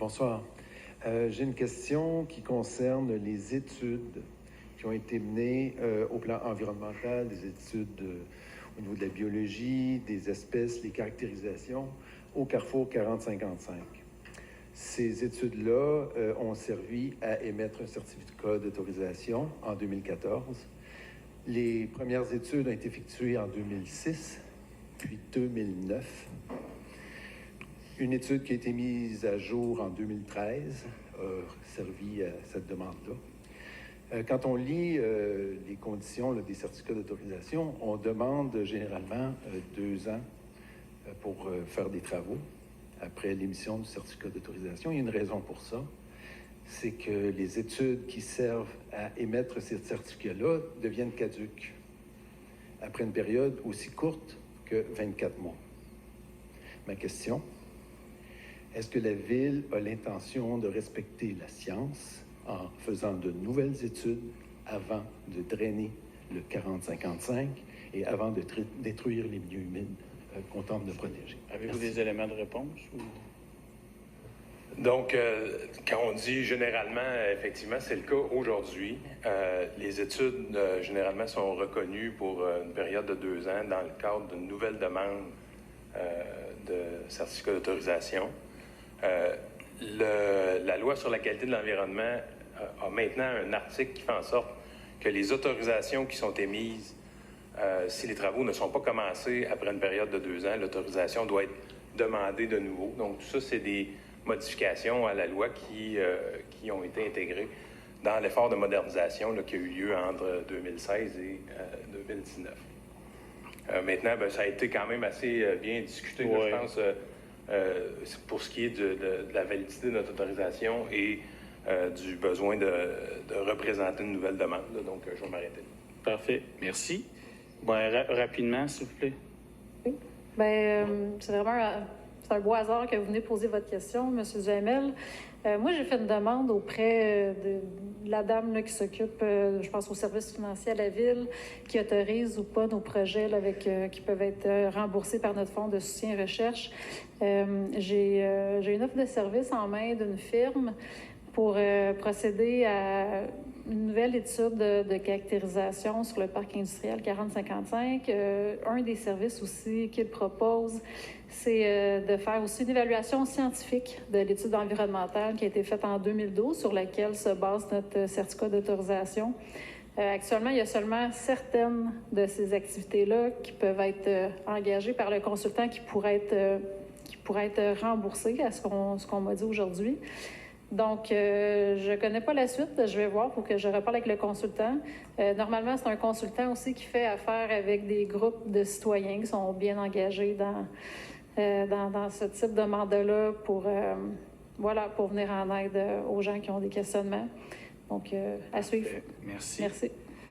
Bonsoir. J'ai une question qui concerne les études qui ont été menées au plan environnemental, des études au niveau de la biologie, des espèces, les caractérisations au Carrefour 40-55. Ces études-là ont servi à émettre un certificat d'autorisation en 2014. Les premières études ont été effectuées en 2006, puis 2009. Une étude qui a été mise à jour en 2013 a servi à cette demande-là. Quand on lit les conditions des certificats d'autorisation, on demande généralement 2 ans pour faire des travaux après l'émission du certificat d'autorisation. Il y a une raison pour ça, c'est que les études qui servent à émettre ces certificats-là deviennent caduques après une période aussi courte que 24 mois. Ma question, est-ce que la Ville a l'intention de respecter la science en faisant de nouvelles études avant de drainer le 40-55 et avant de détruire les milieux humides qu'on tente de protéger? Avez-vous des éléments de réponse? Ou... Donc, quand on dit généralement, effectivement, c'est le cas aujourd'hui. Les études, généralement, sont reconnues pour une période de 2 ans dans le cadre d'une nouvelle demande de certificat d'autorisation. La loi sur la qualité de l'environnement a maintenant un article qui fait en sorte que les autorisations qui sont émises, si les travaux ne sont pas commencés après une période de 2 ans, l'autorisation doit être demandée de nouveau. Donc, tout ça, c'est des modifications à la loi qui ont été intégrées dans l'effort de modernisation qui a eu lieu entre 2016 et 2019. Maintenant, ça a été quand même assez bien discuté, ouais. je pense, pour ce qui est de la validité de notre autorisation et du besoin de représenter une nouvelle demande. Donc, je vais m'arrêter. Parfait. Merci. Rapidement, s'il vous plaît. Oui. C'est vraiment c'est un beau hasard que vous venez poser votre question, M. Duhamel. Moi, j'ai fait une demande auprès de la dame là, qui s'occupe, je pense, au service financier à la Ville, qui autorise ou pas nos projets là, qui peuvent être remboursés par notre fonds de soutien recherche. J'ai une offre de service en main d'une firme pour procéder à une nouvelle étude de caractérisation sur le parc industriel 40-55. Un des services aussi qu'il propose, c'est de faire aussi une évaluation scientifique de l'étude environnementale qui a été faite en 2012, sur laquelle se base notre certificat d'autorisation. Actuellement, il y a seulement certaines de ces activités-là qui peuvent être engagées par le consultant qui pourraient être remboursées à ce qu'on m'a dit aujourd'hui. Donc, je ne connais pas la suite. Je vais voir pour que je reparle avec le consultant. Normalement, c'est un consultant aussi qui fait affaire avec des groupes de citoyens qui sont bien engagés dans ce type de mandat-là pour venir en aide aux gens qui ont des questionnements. Donc, à suivre. Merci. Merci.